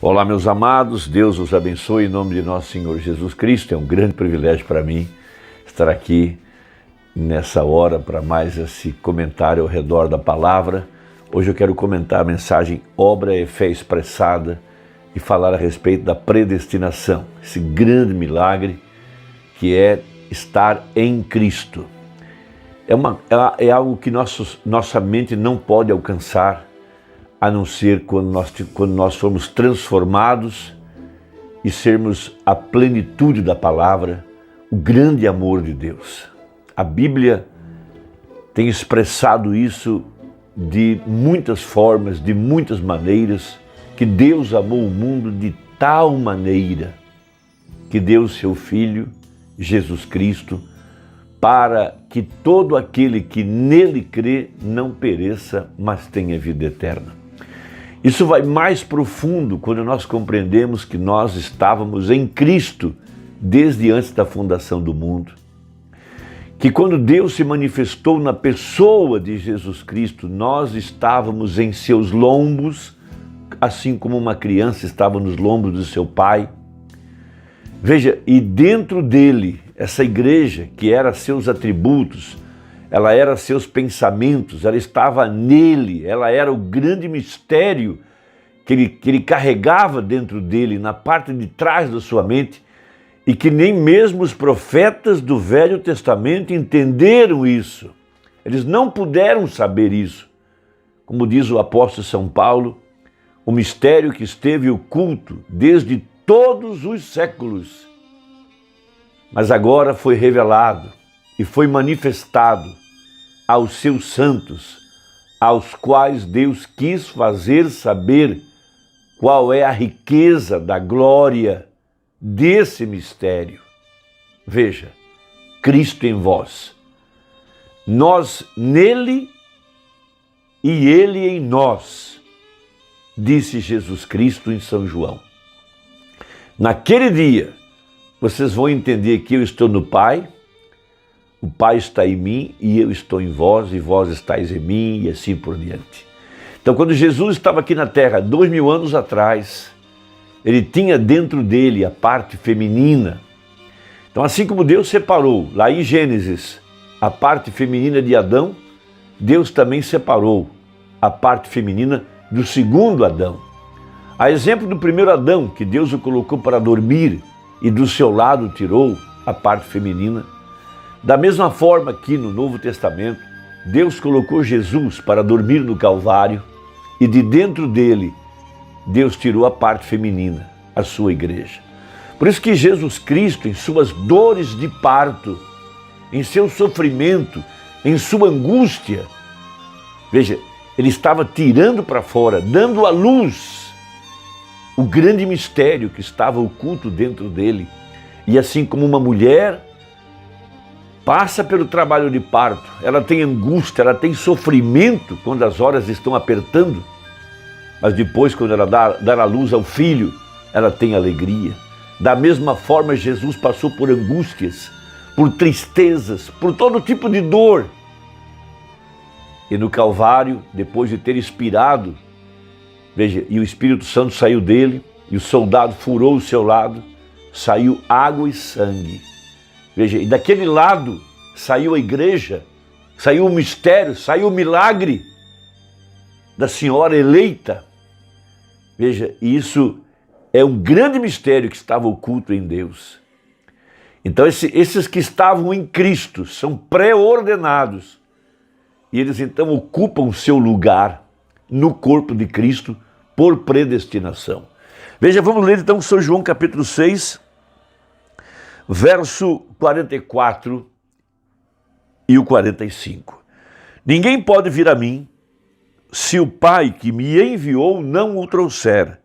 Olá, meus amados, Deus os abençoe em nome de nosso Senhor Jesus Cristo. É um grande privilégio para mim estar aqui nessa hora para mais esse comentário ao redor da palavra. Hoje eu quero comentar a mensagem Obra e Fé Expressada e falar a respeito da predestinação, esse grande milagre que é estar em Cristo. É algo que nossa mente não pode alcançar, a não ser quando nós formos transformados e sermos a plenitude da palavra, o grande amor de Deus. A Bíblia tem expressado isso de muitas formas, de muitas maneiras, que Deus amou o mundo de tal maneira que deu o seu Filho, Jesus Cristo, para que todo aquele que nele crê não pereça, mas tenha vida eterna. Isso vai mais profundo quando nós compreendemos que nós estávamos em Cristo desde antes da fundação do mundo. Que quando Deus se manifestou na pessoa de Jesus Cristo, nós estávamos em seus lombos, assim como uma criança estava nos lombos do seu pai. Veja, e dentro dele, essa igreja, que era seus atributos, ela era seus pensamentos, ela estava nele, ela era o grande mistério que ele carregava dentro dele, na parte de trás da sua mente, e que nem mesmo os profetas do Velho Testamento entenderam isso. Eles não puderam saber isso. Como diz o apóstolo São Paulo, o mistério que esteve oculto desde todos os séculos, mas agora foi revelado e foi manifestado aos seus santos, aos quais Deus quis fazer saber qual é a riqueza da glória desse mistério. Veja, Cristo em vós, nós nele e ele em nós, disse Jesus Cristo em São João. Naquele dia, vocês vão entender que eu estou no Pai, o Pai está em mim e eu estou em vós, e vós estáis em mim, e assim por diante. Então, quando Jesus estava aqui na Terra, 2000 anos atrás, ele tinha dentro dele a parte feminina. Então, assim como Deus separou, lá em Gênesis, a parte feminina de Adão, Deus também separou a parte feminina do segundo Adão. A exemplo do primeiro Adão, que Deus o colocou para dormir e do seu lado tirou a parte feminina, da mesma forma aqui no Novo Testamento, Deus colocou Jesus para dormir no Calvário e de dentro dele, Deus tirou a parte feminina, a sua igreja. Por isso que Jesus Cristo, em suas dores de parto, em seu sofrimento, em sua angústia, veja, ele estava tirando para fora, dando à luz o grande mistério que estava oculto dentro dele. E assim como uma mulher passa pelo trabalho de parto, ela tem angústia, ela tem sofrimento quando as horas estão apertando, mas depois, quando ela dá a luz ao filho, ela tem alegria. Da mesma forma, Jesus passou por angústias, por tristezas, por todo tipo de dor. E no Calvário, depois de ter expirado, veja, e o Espírito Santo saiu dele, e o soldado furou o seu lado, saiu água e sangue. Veja, e daquele lado saiu a igreja, saiu o mistério, saiu o milagre da senhora eleita. Veja, isso é um grande mistério que estava oculto em Deus. Então esses que estavam em Cristo são pré-ordenados e eles então ocupam o seu lugar no corpo de Cristo por predestinação. Veja, vamos ler então São João capítulo 6, verso 44 e o 45. Ninguém pode vir a mim se o Pai que me enviou não o trouxer,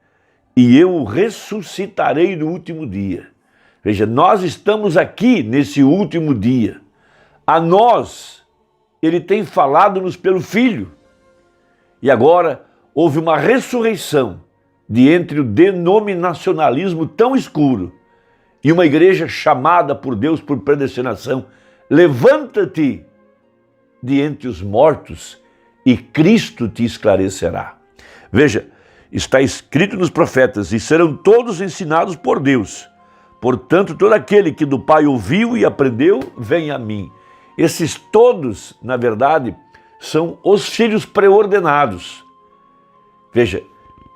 e eu o ressuscitarei no último dia. Veja, nós estamos aqui nesse último dia. A nós, ele tem falado-nos pelo Filho. E agora houve uma ressurreição de entre o denominacionalismo tão escuro e uma igreja chamada por Deus por predestinação. Levanta-te de entre os mortos e Cristo te esclarecerá. Veja, está escrito nos profetas, e serão todos ensinados por Deus. Portanto, todo aquele que do Pai ouviu e aprendeu, vem a mim. Esses todos, na verdade, são os filhos preordenados. Veja,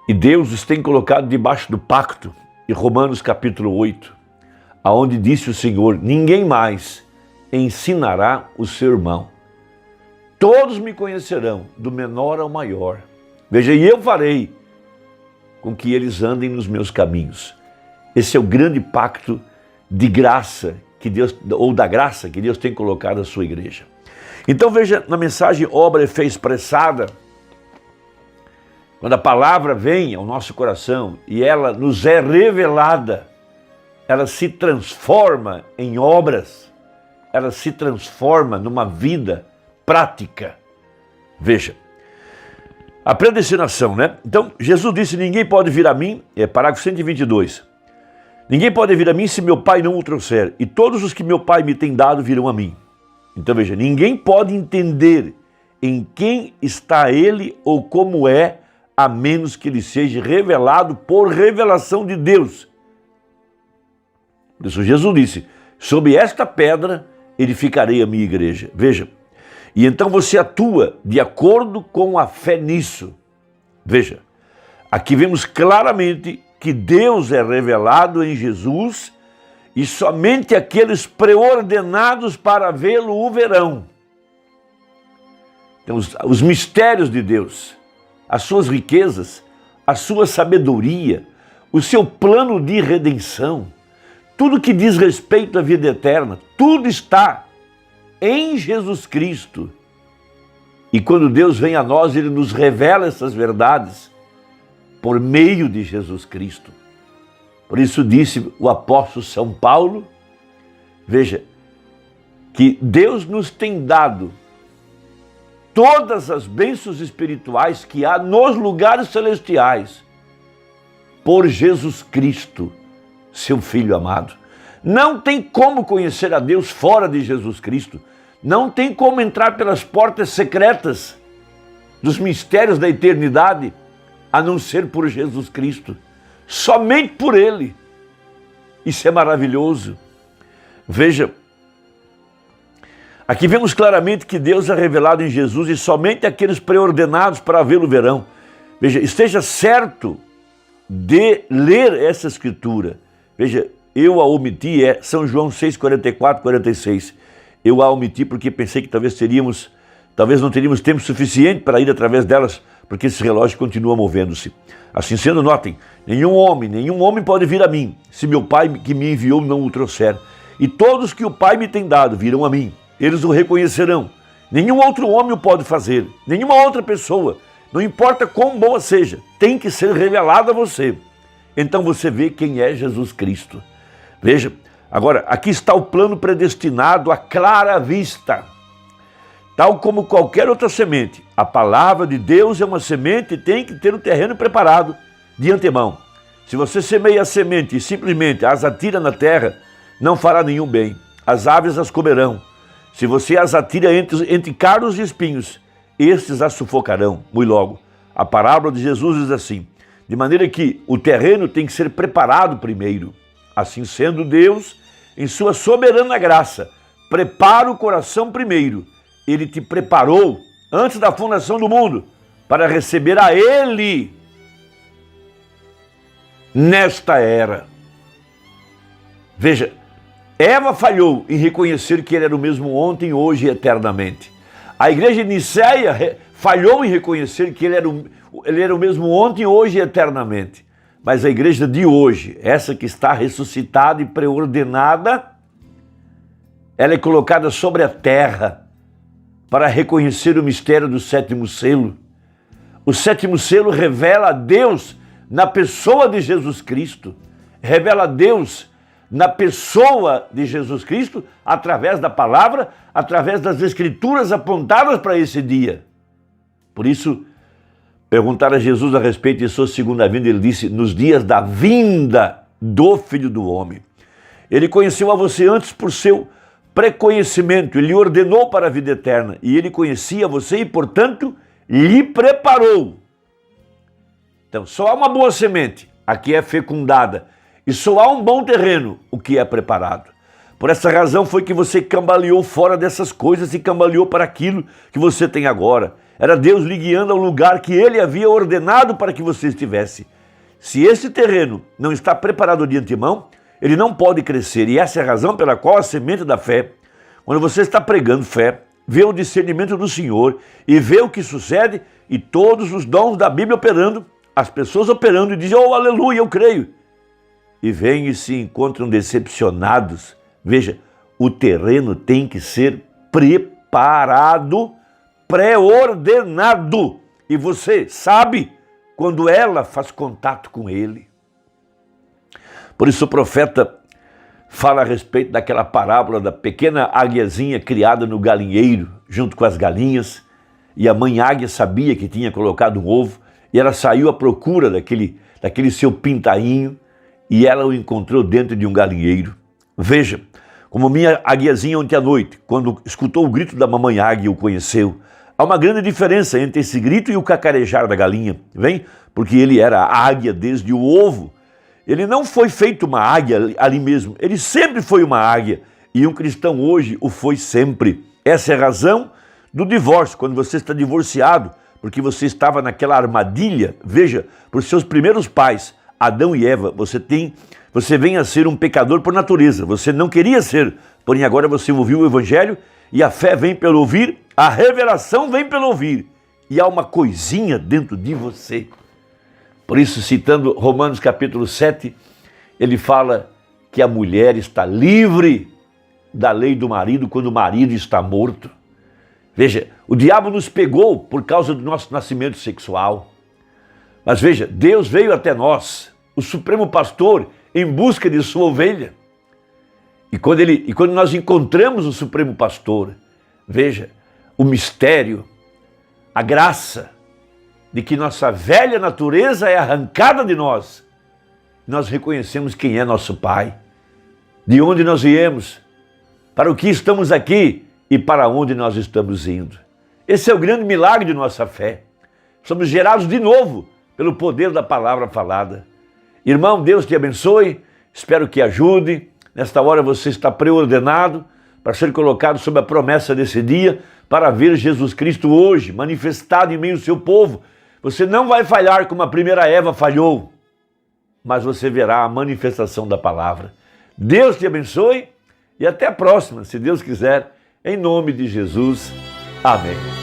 e Deus os tem colocado debaixo do pacto, em Romanos capítulo 8, aonde disse o Senhor, ninguém mais ensinará o seu irmão. Todos me conhecerão, do menor ao maior. Veja, e eu farei com que eles andem nos meus caminhos. Esse é o grande pacto de graça que Deus, ou da graça que Deus tem colocado na sua igreja. Então veja, na mensagem Obra e Fé Expressada, quando a palavra vem ao nosso coração e ela nos é revelada, ela se transforma em obras, ela se transforma numa vida prática. Veja, a predestinação, né? Então, Jesus disse, ninguém pode vir a mim, parágrafo 122, ninguém pode vir a mim se meu Pai não o trouxer, e todos os que meu Pai me tem dado virão a mim. Então veja, ninguém pode entender em quem está ele ou como é, a menos que ele seja revelado por revelação de Deus. Por isso Jesus disse, sob esta pedra edificarei a minha igreja. Veja, e então você atua de acordo com a fé nisso. Veja, aqui vemos claramente que Deus é revelado em Jesus e somente aqueles preordenados para vê-lo o verão. Então, os mistérios de Deus, as suas riquezas, a sua sabedoria, o seu plano de redenção, tudo que diz respeito à vida eterna, tudo está em Jesus Cristo. E quando Deus vem a nós, Ele nos revela essas verdades por meio de Jesus Cristo. Por isso disse o apóstolo São Paulo, veja, que Deus nos tem dado todas as bênçãos espirituais que há nos lugares celestiais, por Jesus Cristo, seu Filho amado. Não tem como conhecer a Deus fora de Jesus Cristo. Não tem como entrar pelas portas secretas dos mistérios da eternidade, a não ser por Jesus Cristo. Somente por Ele. Isso é maravilhoso. Veja, aqui vemos claramente que Deus é revelado em Jesus e somente aqueles preordenados para vê-lo verão. Veja, esteja certo de ler essa escritura. Veja, eu a omiti, São João 6, 44, 46. Eu a omiti porque pensei que talvez não teríamos tempo suficiente para ir através delas, porque esse relógio continua movendo-se. Assim sendo, notem, nenhum homem pode vir a mim, se meu Pai que me enviou não o trouxer. E todos que o Pai me tem dado virão a mim, eles o reconhecerão. Nenhum outro homem o pode fazer, nenhuma outra pessoa, não importa quão boa seja, tem que ser revelado a você. Então você vê quem é Jesus Cristo. Veja, agora, aqui está o plano predestinado à clara vista. Tal como qualquer outra semente, a palavra de Deus é uma semente e tem que ter o terreno preparado de antemão. Se você semeia a semente e simplesmente as atira na terra, não fará nenhum bem. As aves as comerão. Se você as atira entre cardos e espinhos, estes as sufocarão. Muito logo, a parábola de Jesus diz assim, de maneira que o terreno tem que ser preparado primeiro. Assim sendo, Deus, em sua soberana graça, prepara o coração primeiro. Ele te preparou antes da fundação do mundo para receber a Ele nesta era. Veja, Eva falhou em reconhecer que Ele era o mesmo ontem, hoje e eternamente. A igreja de Niceia falhou em reconhecer que Ele era o mesmo ontem, hoje e eternamente. Mas a igreja de hoje, essa que está ressuscitada e preordenada, ela é colocada sobre a terra para reconhecer o mistério do sétimo selo. O sétimo selo revela a Deus na pessoa de Jesus Cristo. Revela a Deus na pessoa de Jesus Cristo através da palavra, através das escrituras apontadas para esse dia. Por isso, perguntaram a Jesus a respeito de sua segunda vinda, ele disse, nos dias da vinda do Filho do Homem. Ele conheceu a você antes por seu preconhecimento, ele ordenou para a vida eterna, e ele conhecia você e, portanto, lhe preparou Então, só há uma boa semente, a que é fecundada, e só há um bom terreno, o que é preparado. Por essa razão foi que você cambaleou fora dessas coisas e cambaleou para aquilo que você tem agora. Era Deus lhe guiando ao lugar que Ele havia ordenado para que você estivesse. Se esse terreno não está preparado de antemão, ele não pode crescer. E essa é a razão pela qual a semente da fé, quando você está pregando fé, vê o discernimento do Senhor e vê o que sucede e todos os dons da Bíblia operando, as pessoas operando e dizem, oh, aleluia, eu creio. E vêm e se encontram decepcionados. Veja, o terreno tem que ser preparado, pré-ordenado. E você sabe quando ela faz contato com ele. Por isso o profeta fala a respeito daquela parábola da pequena águiazinha criada no galinheiro, junto com as galinhas, e a mãe águia sabia que tinha colocado um ovo, e ela saiu à procura daquele seu pintainho, e ela o encontrou dentro de um galinheiro. Veja, como minha águiazinha ontem à noite, quando escutou o grito da mamãe águia e o conheceu, há uma grande diferença entre esse grito e o cacarejar da galinha, vem? Porque ele era a águia desde o ovo. Ele não foi feito uma águia ali mesmo, ele sempre foi uma águia. E um cristão hoje o foi sempre. Essa é a razão do divórcio, quando você está divorciado, porque você estava naquela armadilha, veja, por seus primeiros pais, Adão e Eva, você vem a ser um pecador por natureza, você não queria ser, porém agora você ouviu o Evangelho e a fé vem pelo ouvir, a revelação vem pelo ouvir, e há uma coisinha dentro de você. Por isso, citando Romanos capítulo 7, ele fala que a mulher está livre da lei do marido quando o marido está morto. Veja, o diabo nos pegou por causa do nosso nascimento sexual. Mas veja, Deus veio até nós, o Supremo Pastor, em busca de sua ovelha. E quando nós encontramos o Supremo Pastor, veja, o mistério, a graça de que nossa velha natureza é arrancada de nós. Nós reconhecemos quem é nosso Pai, de onde nós viemos, para o que estamos aqui e para onde nós estamos indo. Esse é o grande milagre de nossa fé. Somos gerados de novo pelo poder da palavra falada. Irmão, Deus te abençoe, espero que ajude. Nesta hora você está preordenado para ser colocado sob a promessa desse dia, para ver Jesus Cristo hoje, manifestado em meio ao seu povo. Você não vai falhar como a primeira Eva falhou, mas você verá a manifestação da palavra. Deus te abençoe e até a próxima, se Deus quiser, em nome de Jesus. Amém.